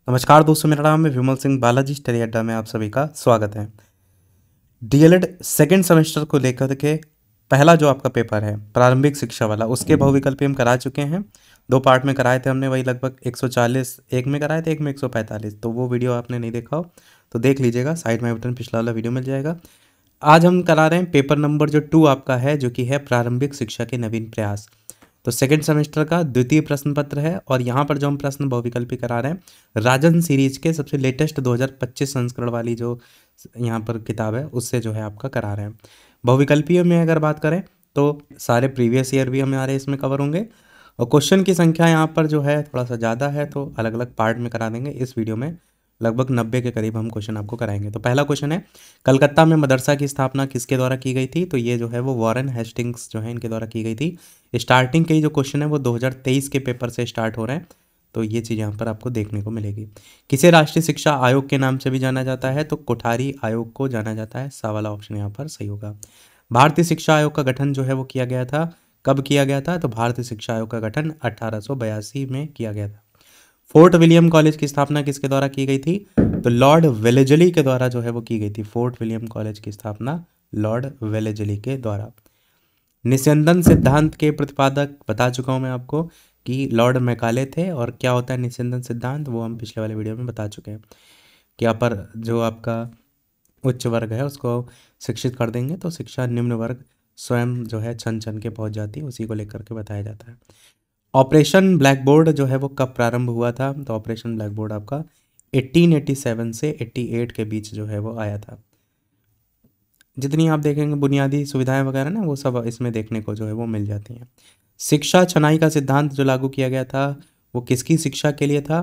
नमस्कार दोस्तों, मेरा नाम है विमल सिंह। बालाजी स्टडी अड्डा में आप सभी का स्वागत है। डीएलएड सेकेंड सेमेस्टर को लेकर के पहला जो आपका पेपर है प्रारंभिक शिक्षा वाला, उसके बहुविकल्पी हम करा चुके हैं। 2 पार्ट में कराए थे हमने, वही लगभग 140 एक में कराए थे, एक में 145। तो वो वीडियो आपने नहीं देखा हो तो देख लीजिएगा, साइड में बटन पिछला वाला वीडियो मिल जाएगा। आज हम करा रहे हैं पेपर नंबर जो 2 आपका है, जो कि है प्रारंभिक शिक्षा के नवीन प्रयास। तो सेकंड सेमेस्टर का द्वितीय प्रश्न पत्र है, और यहाँ पर जो हम प्रश्न बहुविकल्पी करा रहे हैं राजन सीरीज के सबसे लेटेस्ट 2025 संस्करण वाली जो यहाँ पर किताब है उससे जो है आपका करा रहे हैं। बहुविकल्पियों में अगर बात करें तो सारे प्रीवियस ईयर भी हमारे इसमें कवर होंगे, और क्वेश्चन की संख्या यहाँ पर जो है थोड़ा सा ज़्यादा है, तो अलग अलग पार्ट में करा देंगे। इस वीडियो में लगभग 90 के करीब हम क्वेश्चन आपको कराएंगे। तो पहला क्वेश्चन है, कलकत्ता में मदरसा की स्थापना किसके द्वारा की गई थी? तो ये जो है वो वॉरेन हेस्टिंग्स जो है इनके द्वारा की गई थी। स्टार्टिंग के ही जो क्वेश्चन है वो 2023 के पेपर से स्टार्ट हो रहे हैं, तो ये चीज़ यहाँ पर आपको देखने को मिलेगी। किसे राष्ट्रीय शिक्षा आयोग के नाम से भी जाना जाता है? तो कोठारी आयोग को जाना जाता है। सा वाला ऑप्शन यहाँ पर सही होगा। भारतीय शिक्षा आयोग का गठन जो है वो किया गया था, कब किया गया था? तो भारतीय शिक्षा आयोग का गठन 1882 में किया गया था। फोर्ट विलियम कॉलेज की स्थापना किसके द्वारा की गई थी? तो लॉर्ड वेलेजली के द्वारा जो है वो की गई थी। फोर्ट विलियम कॉलेज की स्थापना लॉर्ड वेलेजली के द्वारा। निस्यंदन सिद्धांत के प्रतिपादक बता चुका हूं मैं आपको कि लॉर्ड मैकाले थे। और क्या होता है निस्यंदन सिद्धांत, वो हम पिछले वाले वीडियो में बता चुके हैं कि यहाँ पर जो आपका उच्च वर्ग है उसको शिक्षित कर देंगे तो शिक्षा निम्न वर्ग स्वयं जो है छन छन के पहुंच जाती है, उसी को लेकर के बताया जाता है। ऑपरेशन ब्लैक बोर्ड जो है वो कब प्रारंभ हुआ था? तो ऑपरेशन ब्लैक बोर्ड आपका 1887 से 88 के बीच जो है वो आया था। जितनी आप देखेंगे बुनियादी सुविधाएं वगैरह ना, वो सब इसमें देखने को जो है वो मिल जाती हैं। शिक्षा छनाई का सिद्धांत जो लागू किया गया था वो किसकी शिक्षा के लिए था?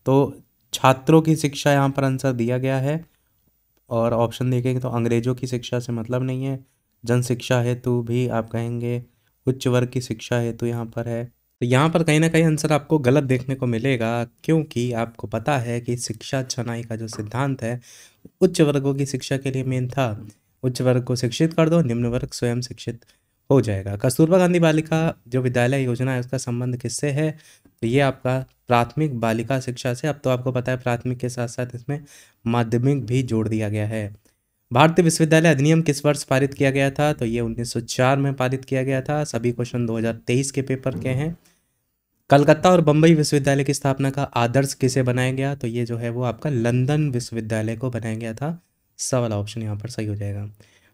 तो छात्रों की शिक्षा यहाँ पर आंसर दिया गया है। और ऑप्शन देखेंगे तो अंग्रेजों की शिक्षा से मतलब नहीं है, जन शिक्षा हेतु भी आप कहेंगे, उच्च वर्ग की शिक्षा हेतु यहाँ पर है। तो यहाँ पर कहीं ना कहीं आंसर आपको गलत देखने को मिलेगा, क्योंकि आपको पता है कि शिक्षा छनाई का जो सिद्धांत है उच्च वर्गों की शिक्षा के लिए मेन था। उच्च वर्ग को शिक्षित कर दो, निम्न वर्ग स्वयं शिक्षित हो जाएगा। कस्तूरबा गांधी बालिका जो विद्यालय योजना है उसका संबंध किससे है? तो ये आपका प्राथमिक बालिका शिक्षा से। अब तो आपको पता है प्राथमिक के साथ साथ इसमें माध्यमिक भी जोड़ दिया गया है। भारतीय विश्वविद्यालय अधिनियम किस वर्ष पारित किया गया था? तो ये 1904 में पारित किया गया था। सभी क्वेश्चन 2023 के पेपर के हैं। कलकत्ता और बम्बई विश्वविद्यालय की स्थापना का आदर्श किसे बनाया गया? तो ये जो है वो आपका लंदन विश्वविद्यालय को बनाया गया था। सा वाला ऑप्शन यहाँ पर सही हो जाएगा।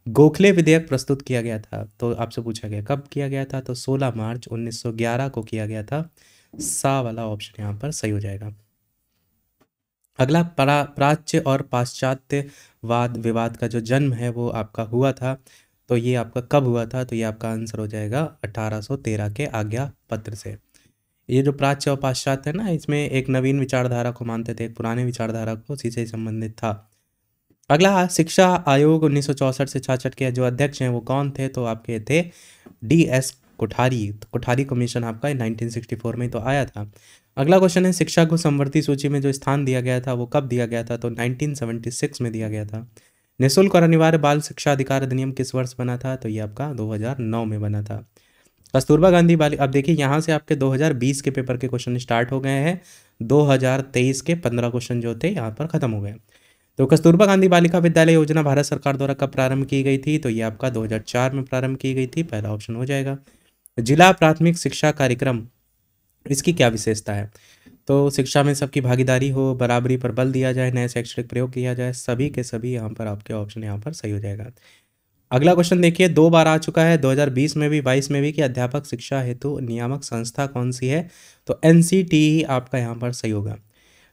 गोखले विधेयक प्रस्तुत किया गया था, तो आपसे पूछा गया कब किया गया था? तो 16 मार्च 1911 को किया गया था। सा वाला ऑप्शन यहाँ पर सही हो जाएगा। अगला प्राच्य और पाश्चात्यवाद विवाद का जो जन्म है वो आपका हुआ था, तो ये आपका कब हुआ था? तो ये आपका आंसर हो जाएगा 1813 के आज्ञा पत्र से। ये जो प्राच्य और पाश्चात्य है ना, इसमें एक नवीन विचारधारा को मानते थे, एक पुराने विचारधारा को, उसी से संबंधित था। अगला शिक्षा आयोग 1964 से 66 के जो अध्यक्ष हैं वो कौन थे? तो आपके थे DS कोठारी। तो कोठारी कमीशन आपका 1964 में तो आया था। अगला क्वेश्चन है, शिक्षा को समवर्ती सूची में जो स्थान दिया गया था वो कब दिया गया था? तो 1976 में दिया गया था। निःशुल्क और अनिवार्य बाल शिक्षा अधिकार अधिनियम किस वर्ष बना था? तो ये आपका 2009 में बना था। कस्तूरबा गांधी बालिका, अब देखिए यहाँ से आपके 2020 के पेपर के क्वेश्चन स्टार्ट हो गए हैं। 2023 के 15 क्वेश्चन जो थे यहाँ पर खत्म हो गए। तो कस्तूरबा गांधी बालिका विद्यालय योजना भारत सरकार द्वारा कब प्रारंभ की गई थी? तो ये आपका 2004 में प्रारंभ की गई थी। पहला ऑप्शन हो जाएगा। जिला प्राथमिक शिक्षा कार्यक्रम, इसकी क्या विशेषता है? तो शिक्षा में सबकी भागीदारी हो, बराबरी पर बल दिया जाए, नए शैक्षणिक प्रयोग किया जाए, सभी के सभी यहाँ पर आपके ऑप्शन यहाँ पर सही हो जाएगा। अगला क्वेश्चन देखिए, 2 बार आ चुका है, 2020 में भी 22 में भी, कि अध्यापक शिक्षा हेतु नियामक संस्था कौन सी है? तो NCTE आपका यहाँ पर सही होगा।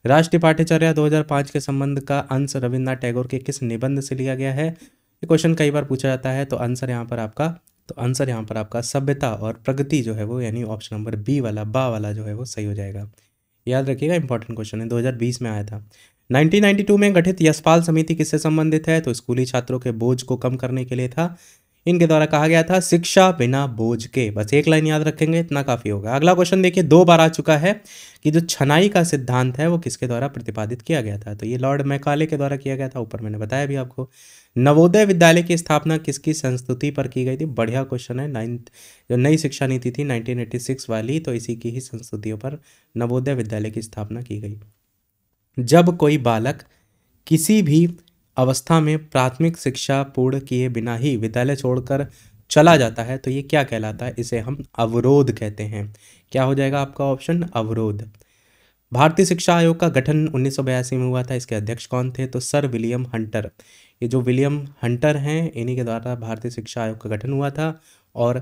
राष्ट्रीय पाठ्यचर्या 2005 के संबंध का अंश रविन्द्रनाथ टैगोर के किस निबंध से लिया गया है? ये क्वेश्चन कई बार पूछा जाता है। तो आंसर यहाँ पर आपका सभ्यता और प्रगति जो है वो, यानी ऑप्शन नंबर बी वाला, बा वाला जो है वो सही हो जाएगा। याद रखिएगा, इंपॉर्टेंट क्वेश्चन है, 2020 में आया था। 1992 में गठित यशपाल समिति किससे संबंधित है? तो स्कूली छात्रों के बोझ को कम करने के लिए था। इनके द्वारा कहा गया था शिक्षा बिना बोझ के। बस एक लाइन याद रखेंगे, इतना काफी होगा। अगला क्वेश्चन देखिए, 2 बार आ चुका है कि जो छनाई का सिद्धांत है वो किसके द्वारा प्रतिपादित किया गया था? तो ये लॉर्ड मैकाले के द्वारा किया गया था, ऊपर मैंने बताया भी आपको। नवोदय विद्यालय की स्थापना किसकी संस्तुति पर की गई थी? बढ़िया क्वेश्चन है। जो नई शिक्षा नीति थी 1986 वाली, तो इसी की ही संस्तुतियों पर नवोदय विद्यालय की स्थापना की गई। जब कोई बालक किसी भी अवस्था में प्राथमिक शिक्षा पूर्ण किए बिना ही विद्यालय छोड़कर चला जाता है तो ये क्या कहलाता है? इसे हम अवरोध कहते हैं। क्या हो जाएगा आपका ऑप्शन? अवरोध। भारतीय शिक्षा आयोग का गठन 1982 में हुआ था। इसके अध्यक्ष कौन थे? तो सर विलियम हंटर। ये जो विलियम हंटर हैं, इन्हीं के द्वारा भारतीय शिक्षा आयोग का गठन हुआ था और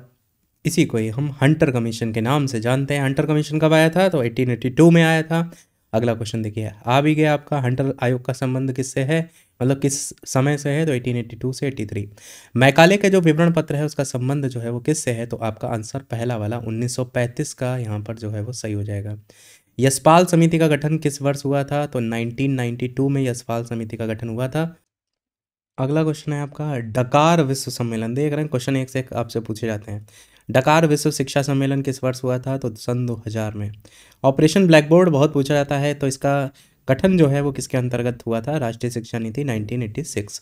इसी को ही हम हंटर कमीशन के नाम से जानते हैं। हंटर कमीशन कब आया था? तो 1882 में आया था। अगला क्वेश्चन देखिए, आ भी गया आपका। हंटर आयोग का संबंध किससे है, मतलब किस समय से है? तो 1882 से 83। मैकाले का जो विवरण पत्र है उसका संबंध जो है वो किससे है? तो आपका आंसर पहला वाला 1935 का यहाँ पर जो है वो सही हो जाएगा। यशपाल समिति का गठन किस वर्ष हुआ था? तो 1992 में यशपाल समिति का गठन हुआ था। अगला क्वेश्चन है आपका डकार विश्व सम्मेलन। देख रहे हैं क्वेश्चन एक से एक आपसे पूछे जाते हैं। डकार विश्व शिक्षा सम्मेलन किस वर्ष हुआ था? तो सन 2000 में। ऑपरेशन ब्लैक बोर्ड बहुत पूछा जाता है, तो इसका गठन जो है वो किसके अंतर्गत हुआ था? राष्ट्रीय शिक्षा नीति 1986।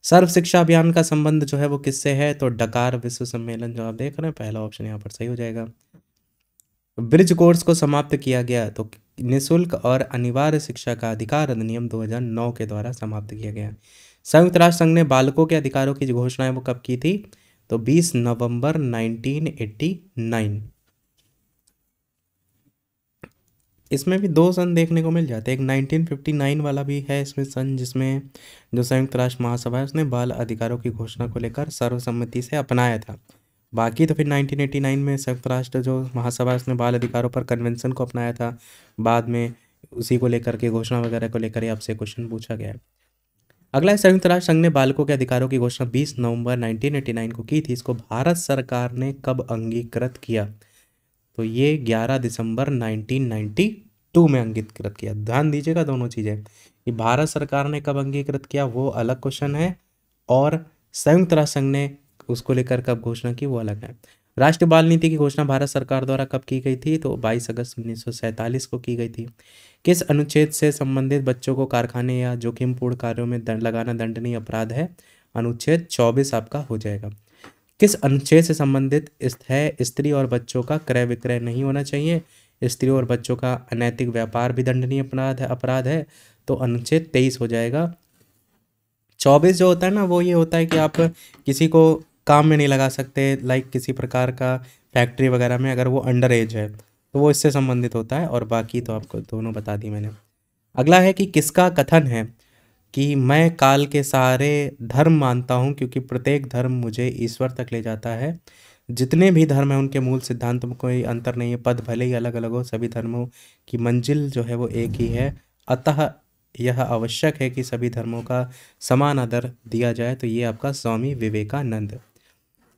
सर्व शिक्षा अभियान का संबंध जो है वो किससे है? तो डकार विश्व सम्मेलन जो आप देख रहे हैं, पहला ऑप्शन यहाँ पर सही हो जाएगा। ब्रिज कोर्स को समाप्त किया गया तो निःशुल्क और अनिवार्य शिक्षा का अधिकार अधिनियम 2009 के द्वारा समाप्त किया गया। संयुक्त राष्ट्र संघ ने बालकों के अधिकारों की जो घोषणा है वो कब की थी? तो 20 नवंबर 1989। इसमें भी दो सन देखने को मिल जाते हैं। एक 1959 वाला भी है इसमें सन, जिसमें जो संयुक्त राष्ट्र महासभा है उसने बाल अधिकारों की घोषणा को लेकर सर्वसम्मति से अपनाया था। बाकी तो फिर 1989 में संयुक्त राष्ट्र जो महासभा है उसने बाल अधिकारों पर कन्वेंशन को अपनाया था। बाद में उसी को लेकर के घोषणा वगैरह को लेकर ही आपसे क्वेश्चन पूछा गया है। अगला है, संयुक्त राष्ट्र संघ ने बालकों के अधिकारों की घोषणा 20 नवंबर 1989 को की थी। इसको भारत सरकार ने कब अंगीकृत किया? तो ये 11 दिसंबर 1992 में अंगीकृत किया। ध्यान दीजिएगा दोनों चीज़ें, कि भारत सरकार ने कब अंगीकृत किया वो अलग क्वेश्चन है, और संयुक्त राष्ट्र संघ ने उसको लेकर कब घोषणा की वो अलग है। राष्ट्रीय बाल नीति की घोषणा भारत सरकार द्वारा कब की गई थी? तो 22 अगस्त 1947 को की गई थी। किस अनुच्छेद से संबंधित बच्चों को कारखाने या जोखिमपूर्ण कार्यों में दंड लगाना दंडनीय अपराध है? अनुच्छेद 24 आपका हो जाएगा। किस अनुच्छेद से संबंधित है स्त्री और बच्चों का क्रय विक्रय नहीं होना चाहिए? स्त्री और बच्चों का अनैतिक व्यापार भी दंडनीय अपराध है। तो अनुच्छेद 23 हो जाएगा। 24 जो होता है ना, वो ये होता है कि आप किसी को काम में नहीं लगा सकते, लाइक किसी प्रकार का फैक्ट्री वगैरह में, अगर वो अंडर एज है तो वो इससे संबंधित होता है। और बाकी तो आपको दोनों बता दी मैंने। अगला है कि किसका कथन है कि मैं काल के सारे धर्म मानता हूँ क्योंकि प्रत्येक धर्म मुझे ईश्वर तक ले जाता है। जितने भी धर्म हैं उनके मूल सिद्धांतों में कोई अंतर नहीं है, पद भले ही अलग अलग हो, सभी धर्मों की मंजिल जो है वो एक ही है। अतः यह आवश्यक है कि सभी धर्मों का समान आदर दिया जाए। तो ये आपका स्वामी विवेकानंद।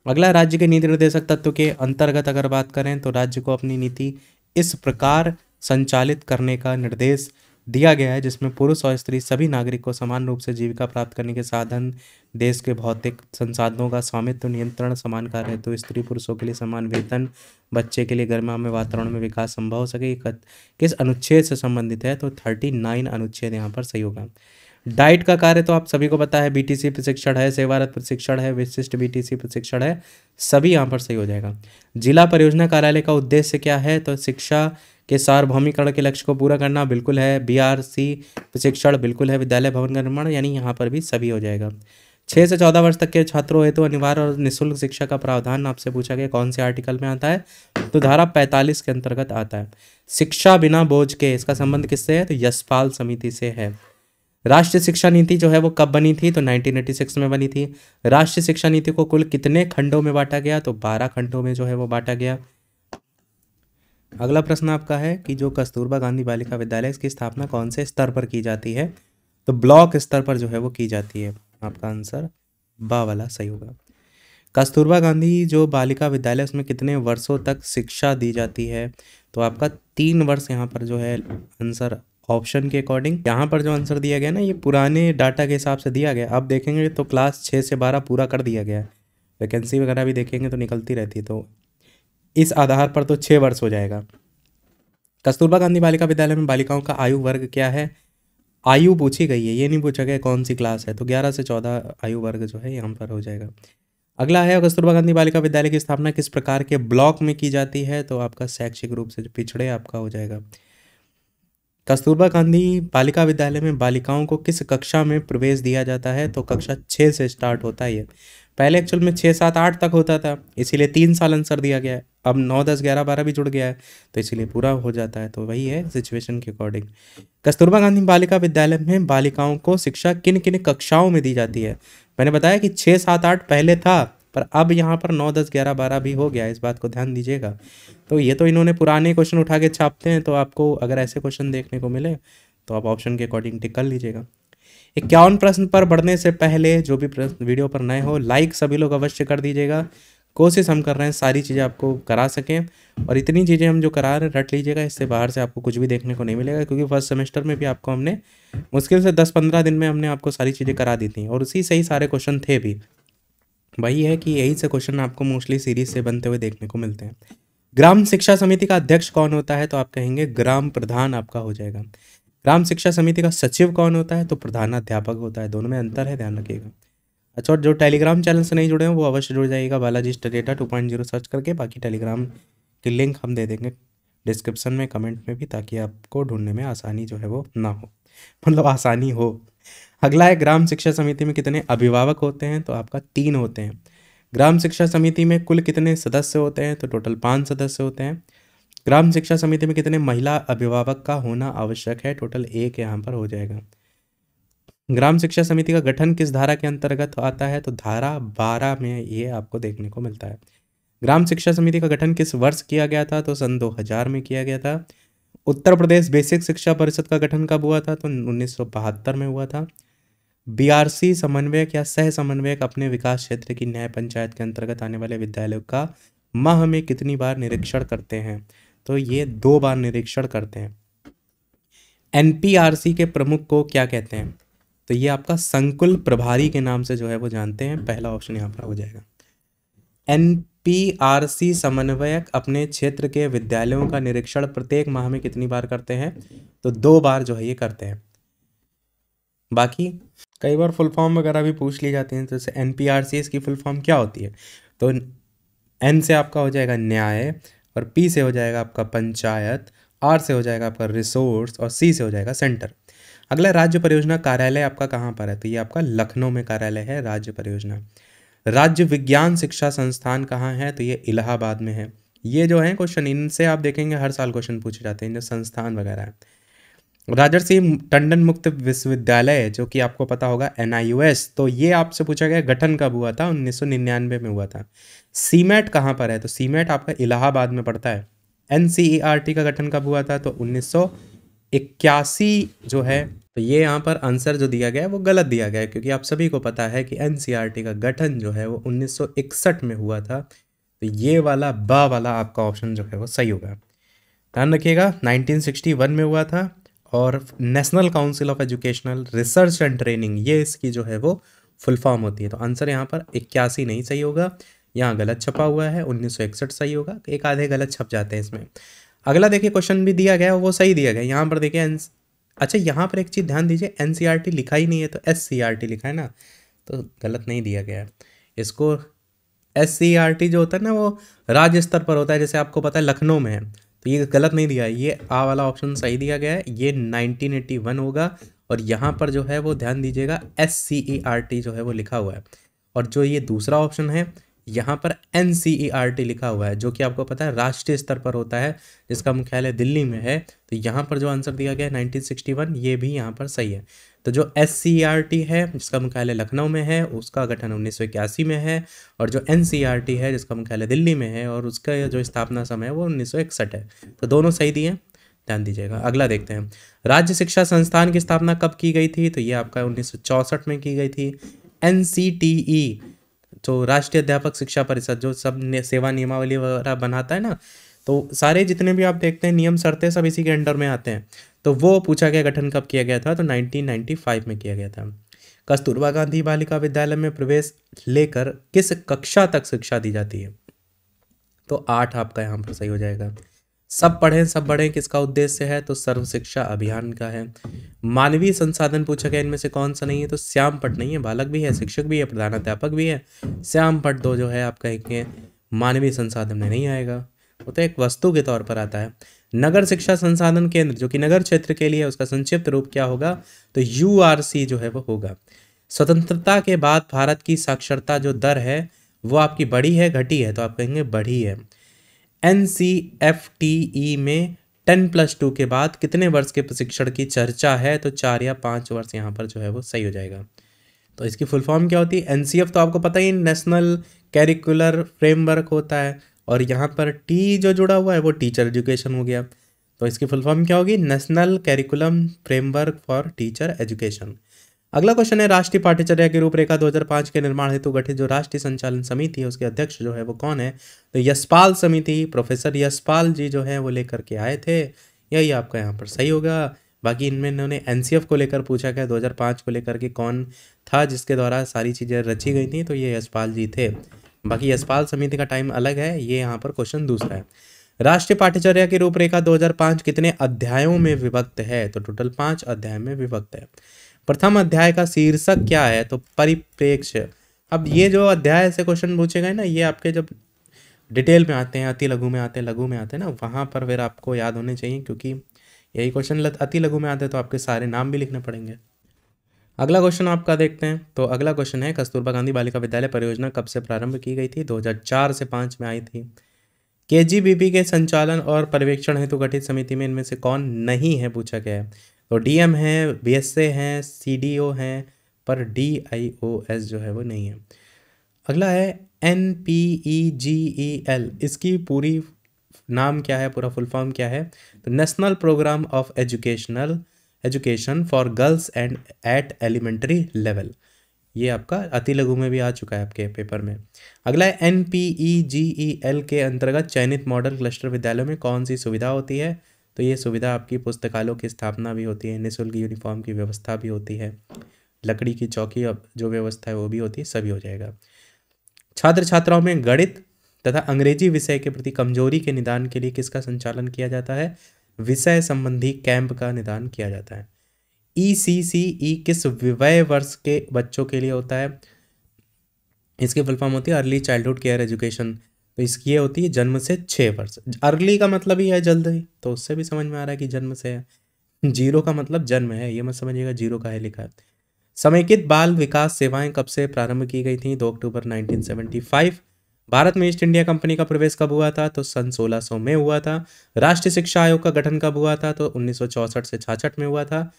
अगला, राज्य के नीति निर्देशक तत्व के अंतर्गत अगर बात करें तो राज्य को अपनी नीति इस प्रकार संचालित करने का निर्देश दिया गया है जिसमें पुरुष और स्त्री सभी नागरिक को समान रूप से जीविका प्राप्त करने के साधन, देश के भौतिक संसाधनों का स्वामित्व, नियंत्रण, समान कार्य हेतु स्त्री पुरुषों के लिए समान वेतन, बच्चे के लिए गर्मामय वातावरण में विकास संभव हो सके। किस अनुच्छेद से संबंधित है? तो 39 अनुच्छेद यहाँ पर सही होगा। डाइट का कार्य तो आप सभी को पता है, बीटीसी प्रशिक्षण है, सेवारत प्रशिक्षण है, विशिष्ट बीटीसी प्रशिक्षण है, सभी यहाँ पर सही हो जाएगा। जिला परियोजना कार्यालय का उद्देश्य क्या है? तो शिक्षा के सार्वभौमिकरण के लक्ष्य को पूरा करना, बिल्कुल है। बीआरसी प्रशिक्षण बिल्कुल है। विद्यालय भवन का निर्माण, यानी यहाँ पर भी सभी हो जाएगा। 6 से 14 वर्ष तक के छात्रों हेतु अनिवार्य और निःशुल्क शिक्षा का प्रावधान आपसे पूछा गया कौन से आर्टिकल में आता है? तो धारा 45 के अंतर्गत आता है। शिक्षा बिना बोझ के, इसका संबंध किससे है? तो यशपाल समिति से है। राष्ट्रीय शिक्षा नीति जो है वो कब बनी थी? तो 1986 में बनी थी। राष्ट्रीय शिक्षा नीति को कुल कितने खंडों में बांटा गया? तो 12 खंडों में जो है वो बांटा गया। अगला प्रश्न आपका है कि जो कस्तूरबा गांधी बालिका विद्यालय, इसकी स्थापना कौन से स्तर पर की जाती है? तो ब्लॉक स्तर पर जो है वो की जाती है। आपका आंसर बा वाला सही होगा। कस्तूरबा गांधी जो बालिका विद्यालय, उसमें कितने वर्षों तक शिक्षा दी जाती है? तो आपका 3 वर्ष यहाँ पर जो है आंसर ऑप्शन के अकॉर्डिंग। यहाँ पर जो आंसर दिया गया ना, ये पुराने डाटा के हिसाब से दिया गया। आप देखेंगे तो क्लास 6 से 12 पूरा कर दिया गया है। वैकेंसी वगैरह भी देखेंगे तो निकलती रहती है, तो इस आधार पर तो 6 वर्ष हो जाएगा। कस्तूरबा गांधी बालिका विद्यालय में बालिकाओं का आयु वर्ग क्या है? आयु पूछी गई है, ये नहीं पूछा गया कौन सी क्लास है। तो 11 से 14 आयु वर्ग जो है यहाँ पर हो जाएगा। अगला है, कस्तूरबा गांधी बालिका विद्यालय की स्थापना किस प्रकार के ब्लॉक में की जाती है? तो आपका शैक्षिक रूप से जो पिछड़े आपका हो जाएगा। कस्तूरबा गांधी बालिका विद्यालय में बालिकाओं को किस कक्षा में प्रवेश दिया जाता है? तो कक्षा 6 से स्टार्ट होता है ये। पहले एक्चुअल में 6, 7, 8 तक होता था, इसीलिए 3 साल आंसर दिया गया है। अब 9, 10, 11, 12 भी जुड़ गया है, तो इसीलिए पूरा हो जाता है। तो वही है सिचुएशन के अकॉर्डिंग। कस्तूरबा गांधी बालिका विद्यालय में बालिकाओं को शिक्षा किन किन कक्षाओं में दी जाती है? मैंने बताया कि 6, 7, 8 पहले था, पर अब यहाँ पर 9, 10, 11, 12 भी हो गया, इस बात को ध्यान दीजिएगा। तो ये तो इन्होंने पुराने क्वेश्चन उठा के छापते हैं, तो आपको अगर ऐसे क्वेश्चन देखने को मिले तो आप ऑप्शन के अकॉर्डिंग टिक कर लीजिएगा। 51 प्रश्न पर बढ़ने से पहले जो भी प्रश्न वीडियो पर नए हो, लाइक सभी लोग अवश्य कर दीजिएगा। कोशिश हम कर रहे हैं सारी चीज़ें आपको करा सकें, और इतनी चीज़ें हम जो करा रहे हैं रट लीजिएगा, इससे बाहर से आपको कुछ भी देखने को नहीं मिलेगा, क्योंकि फर्स्ट सेमेस्टर में भी आपको हमने मुश्किल से 10-15 दिन में हमने आपको सारी चीज़ें करा दी थी, और उसी से ही सारे क्वेश्चन थे भी। वही है कि यही से क्वेश्चन आपको मोस्टली सीरीज से बनते हुए देखने को मिलते हैं। ग्राम शिक्षा समिति का अध्यक्ष कौन होता है? तो आप कहेंगे ग्राम प्रधान आपका हो जाएगा। ग्राम शिक्षा समिति का सचिव कौन होता है? तो प्रधानाध्यापक होता है। दोनों में अंतर है, ध्यान रखिएगा। अच्छा, और जो टेलीग्राम चैनल से नहीं जुड़े हैं वो अवश्य जुड़ जाइएगा, बालाजी स्टडी अड्डा 2.0 सर्च करके। बाकी टेलीग्राम की लिंक हम दे देंगे डिस्क्रिप्शन में, कमेंट में भी, ताकि आपको ढूंढने में आसानी जो है वो ना हो, मतलब आसानी हो। अगला है, ग्राम शिक्षा समिति में कितने अभिभावक होते हैं? तो आपका 3 होते हैं। ग्राम शिक्षा समिति में कुल कितने सदस्य होते हैं? तो टोटल 5 सदस्य होते हैं। ग्राम शिक्षा समिति में कितने महिला अभिभावक का होना आवश्यक है? टोटल 1 यहाँ पर हो जाएगा। ग्राम शिक्षा समिति का गठन किस धारा के अंतर्गत आता है? तो धारा 12 में ये आपको देखने को मिलता है। ग्राम शिक्षा समिति का गठन किस वर्ष किया गया था? तो सन 2000 में किया गया था। उत्तर प्रदेश बेसिक शिक्षा परिषद का गठन कब हुआ था? तो 1972 में हुआ था। बीआरसी समन्वयक या सह समन्वयक अपने विकास क्षेत्र की न्याय पंचायत के अंतर्गत आने वाले विद्यालयों का माह में कितनी बार निरीक्षण करते हैं? तो ये 2 बार निरीक्षण करते हैं। एनपीआरसी के प्रमुख को क्या कहते हैं? तो ये आपका संकुल प्रभारी के नाम से जो है वो जानते हैं। पहला ऑप्शन यहाँ पर हो जाएगा। एनपीआरसी समन्वयक अपने क्षेत्र के विद्यालयों का निरीक्षण प्रत्येक माह में कितनी बार करते हैं? तो 2 बार जो है ये करते हैं। बाकी कई बार फुल फॉर्म वगैरह भी पूछ ली जाती हैं, जैसे एनपीआरसी इसकी फुल फॉर्म क्या होती है? तो एन से आपका हो जाएगा न्याय, और पी से हो जाएगा आपका पंचायत, आर से हो जाएगा आपका रिसोर्स, और सी से हो जाएगा सेंटर। अगला, राज्य परियोजना कार्यालय आपका कहाँ पर है? तो ये आपका लखनऊ में कार्यालय है राज्य परियोजना। राज्य विज्ञान शिक्षा संस्थान कहाँ है? तो ये इलाहाबाद में है। ये जो है क्वेश्चन, इनसे आप देखेंगे हर साल क्वेश्चन पूछे जाते हैं, जो संस्थान वगैरह है। राजर्षि टंडन मुक्त विश्वविद्यालय, जो कि आपको पता होगा NIUS, तो ये आपसे पूछा गया गठन कब हुआ था? 1999 में हुआ था। सीमेट कहाँ पर है? तो सीमेट आपका इलाहाबाद में पड़ता है। NCERT का गठन कब हुआ था? तो 1981 जो है। तो ये यहाँ पर आंसर जो दिया गया है वो गलत दिया गया है, क्योंकि आप सभी को पता है कि NCERT का गठन जो है वो 1961 में हुआ था। तो ये वाला बा वाला आपका ऑप्शन जो है वो सही होगा। ध्यान रखिएगा, 1961 में हुआ था, और national council of educational research and training, ये इसकी जो है वो फुल फॉर्म होती है। तो आंसर यहाँ पर 81 नहीं सही होगा, यहाँ गलत छपा हुआ है, 1961 सही होगा। एक आधे गलत छप जाते हैं इसमें। अगला देखिए, क्वेश्चन भी दिया गया है वो सही दिया गया है। यहाँ पर देखिए अच्छा, यहाँ पर एक चीज़ ध्यान दीजिए, NCERT लिखा ही नहीं है, तो SCERT लिखा है ना, तो गलत नहीं दिया गया है। इसको SCERT जो होता है ना वो राज्य स्तर पर होता है, जैसे आपको पता है लखनऊ में है, तो ये गलत नहीं दिया है। ये आ वाला ऑप्शन सही दिया गया है, ये 1981 होगा। और यहाँ पर जो है वो ध्यान दीजिएगा SCERT जो है वो लिखा हुआ है, और जो ये दूसरा ऑप्शन है यहाँ पर NCERT लिखा हुआ है, जो कि आपको पता है राष्ट्रीय स्तर पर होता है, जिसका मुख्यालय दिल्ली में है। तो यहाँ पर जो आंसर दिया गया है 1961, ये भी यहाँ पर सही है। तो जो SCERT है जिसका मुख्यालय लखनऊ में है, उसका गठन 1981 में है, और जो NCERT है जिसका मुख्यालय दिल्ली में है और उसका जो स्थापना समय है वो 1961 है। तो दोनों सही दिए, ध्यान दीजिएगा। अगला देखते हैं, राज्य शिक्षा संस्थान की स्थापना कब की गई थी? तो ये आपका 1964 में की गई थी। NCTE जो राष्ट्रीय अध्यापक शिक्षा परिषद, जो सब सेवा नियमावली वगैरह बनाता है ना, तो सारे जितने भी आप देखते हैं नियम शर्तें सब इसी के अंडर में आते हैं। तो वो पूछा गया गठन कब किया गया था? तो 1995 में किया गया था। कस्तूरबा गांधी बालिका विद्यालय में प्रवेश लेकर किस कक्षा तक शिक्षा दी जाती है? तो 8 आपका यहाँ पर सही हो जाएगा। सब पढ़ें सब बढ़ें किसका उद्देश्य है? तो सर्व शिक्षा अभियान का है। मानवीय संसाधन पूछा गया, इनमें से कौन सा नहीं है? तो श्याम पट नहीं है, बालक भी है, शिक्षक भी है, प्रधानाध्यापक भी है। श्याम पट 2 जो है आप कहेंगे मानवीय संसाधन में नहीं आएगा, वो तो एक वस्तु के तौर पर आता है। नगर शिक्षा संसाधन केंद्र जो कि नगर क्षेत्र के लिए है, उसका संक्षिप्त रूप क्या होगा, तो यूआरसी जो है वो होगा। स्वतंत्रता के बाद भारत की साक्षरता जो दर है वो आपकी बढ़ी है घटी है, तो आप कहेंगे बढ़ी है। NCFTE में 10+2 के बाद कितने वर्ष के प्रशिक्षण की चर्चा है, तो 4 या 5 वर्ष यहाँ पर जो है वो सही हो जाएगा। तो इसकी फुल फॉर्म क्या होती है, NCF तो आपको पता ही, नेशनल कैरिकुलर फ्रेमवर्क होता है, और यहाँ पर टी जो जुड़ा हुआ है वो टीचर एजुकेशन हो गया। तो इसकी फुल फॉर्म क्या होगी, national curriculum framework for teacher education. अगला क्वेश्चन है, राष्ट्रीय पाठ्यचर्या की रूपरेखा 2005 के निर्माण हेतु गठित जो राष्ट्रीय संचालन समिति है उसके अध्यक्ष जो है वो कौन है, तो यशपाल समिति, प्रोफेसर यशपाल जी जो है वो लेकर के आए थे। यही आपका यहाँ पर सही होगा। बाकी इनमें इन्होंने NCF को लेकर पूछा गया 2005 को लेकर के कौन था जिसके द्वारा सारी चीज़ें रची गई थी, तो ये यशपाल जी थे। बाकी यशपाल समिति का टाइम अलग है, ये यहाँ पर क्वेश्चन दूसरा है। राष्ट्रीय पाठ्यचर्या की रूपरेखा 2005 कितने अध्यायों में विभक्त है, तो टोटल 5 अध्याय में विभक्त है। प्रथम अध्याय का शीर्षक क्या है, तो परिप्रेक्ष्य। अब ये जो अध्याय से क्वेश्चन पूछे गए ना, ये आपके जब डिटेल में आते हैं, अति लघु में आते हैं, लघु में आते हैं ना, वहाँ पर फिर आपको याद होने चाहिए, क्योंकि यही क्वेश्चन अति लघु में आते हैं तो आपके सारे नाम भी लिखने पड़ेंगे। अगला क्वेश्चन आपका देखते हैं। तो अगला क्वेश्चन है, कस्तूरबा गांधी बालिका विद्यालय परियोजना कब से प्रारंभ की गई थी, 2004 से 5 में आई थी। KGBP के संचालन और पर्यवेक्षण हेतु गठित समिति में इनमें से कौन नहीं है पूछा गया है, तो DM है, BSA है, CDO है, पर DIOS जो है वो नहीं है। अगला है NPEGEL, इसकी पूरी नाम क्या है, पूरा फुल फॉर्म क्या है, तो national programme of education for girls and at elementary level. ये आपका अति लघु में भी आ चुका है आपके पेपर में। अगला है NPEGEL के अंतर्गत चयनित मॉडल क्लस्टर विद्यालयों में कौन सी सुविधा होती है, तो ये सुविधा आपकी पुस्तकालयों की स्थापना भी होती है, निःशुल्क यूनिफॉर्म की व्यवस्था भी होती है, लकड़ी की चौकी जो व्यवस्था है वो भी होती है, सभी हो जाएगा। छात्र छात्राओं में गणित तथा अंग्रेजी विषय के प्रति कमजोरी के निदान के लिए किसका संचालन किया जाता है, विषय संबंधी कैंप का निदान किया जाता है। ECCE किस विवय वर्ष के बच्चों के लिए होता है, इसकी फुल फॉर्म होती है अर्ली चाइल्डहुड केयर एजुकेशन, तो इसकी ये होती है जन्म से 6 वर्ष। अर्ली का मतलब ही है जल्दी, तो उससे भी समझ में आ रहा है कि जन्म से है। 0 का मतलब जन्म है, ये मत समझिएगा 0 का है लिखा है। समेकित बाल विकास सेवाएं कब से प्रारंभ की गई थी, 2 अक्टूबर 1975। भारत में ईस्ट इंडिया कंपनी का प्रवेश कब हुआ था, तो सन 1600 में हुआ था। राष्ट्रीय शिक्षा आयोग का गठन कब हुआ था, तो 1964 से 66 में हुआ था।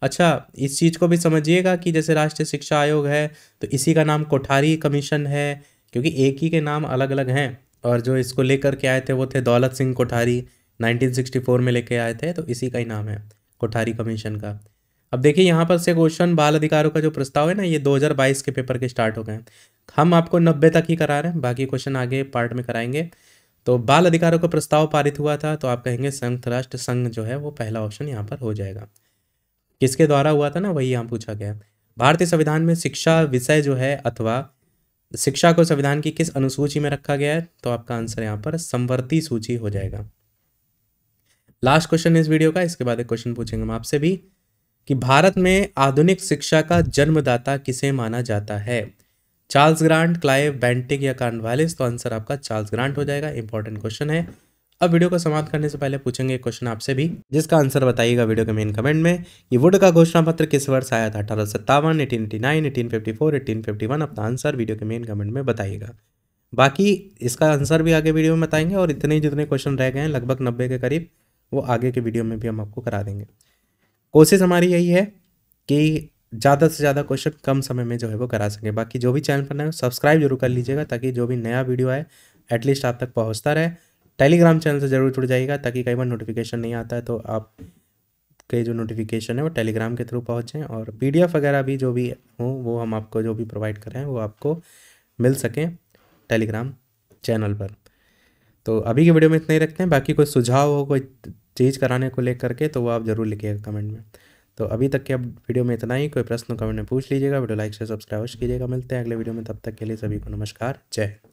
अच्छा, इस चीज़ को भी समझिएगा कि जैसे राष्ट्रीय शिक्षा आयोग है तो इसी का नाम कोठारी कमीशन है, क्योंकि एक ही के नाम अलग अलग हैं, और जो इसको लेकर के आए थे वो थे दौलत सिंह कोठारी, 1964 में लेके आए थे, तो इसी का ही नाम है कोठारी कमीशन का। अब देखिए यहाँ पर से क्वेश्चन बाल अधिकारों का जो प्रस्ताव है ना, ये 2022 के पेपर के स्टार्ट हो गए हैं। हम आपको 90 तक ही करा रहे हैं, बाकी क्वेश्चन आगे पार्ट में कराएंगे। तो बाल अधिकारों का प्रस्ताव पारित हुआ था, तो आप कहेंगे संयुक्त राष्ट्र संघ जो है वो पहला ऑप्शन यहाँ पर हो जाएगा। किसके द्वारा हुआ था ना, वही यहाँ पूछा गया। भारतीय संविधान में शिक्षा विषय जो है अथवा शिक्षा को संविधान की किस अनुसूची में रखा गया है, तो आपका आंसर यहाँ पर समवर्ती सूची हो जाएगा। लास्ट क्वेश्चन इस वीडियो का, इसके बाद एक क्वेश्चन पूछेंगे हम आपसे भी कि भारत में आधुनिक शिक्षा का जन्मदाता किसे माना जाता है, चार्ल्स ग्रांट, क्लाइव बेंटिक या कॉर्नवालिस, तो आंसर आपका चार्ल्स ग्रांट हो जाएगा। इंपॉर्टेंट क्वेश्चन है। अब वीडियो को समाप्त करने से पहले पूछेंगे एक क्वेश्चन आपसे भी, जिसका आंसर बताइएगा वीडियो के मेन कमेंट में। कि वुड का घोषणा पत्र किस वर्ष आया था, 1857, 1889, 1854, 1851। अपना आंसर वीडियो के मेन कमेंट में बताइएगा। बाकी इसका आंसर भी आगे वीडियो में बताएंगे, और इतने जितने क्वेश्चन रह गए हैं लगभग 90 के करीब, वो आगे के वीडियो में भी हम आपको करा देंगे। कोशिश हमारी यही है कि ज़्यादा से ज़्यादा क्वेश्चन कम समय में जो है वो करा सकें। बाकी जो भी चैनल पर नए हो सब्सक्राइब जरूर कर लीजिएगा, ताकि जो भी नया वीडियो आए एटलीस्ट आप तक पहुंचता रहे। टेलीग्राम चैनल से ज़रूर जुड़ जाइएगा, ताकि कई बार नोटिफिकेशन नहीं आता है तो आप के जो नोटिफिकेशन है वो टेलीग्राम के थ्रू पहुँचें, और PDF वगैरह भी जो भी हो वो हम आपको जो भी प्रोवाइड करें वो आपको मिल सकें टेलीग्राम चैनल पर। तो अभी की वीडियो में इतना ही रखते हैं। बाकी कोई सुझाव हो कोई चीज़ कराने को लेकर के, तो वो आप ज़रूर लिखिएगा कमेंट में। तो अभी तक के अब वीडियो में इतना ही। कोई प्रश्न कमेंट में पूछ लीजिएगा। वीडियो लाइक से सब्सक्राइब कीजिएगा। मिलते हैं अगले वीडियो में, तब तक के लिए सभी को नमस्कार, जय हिंद।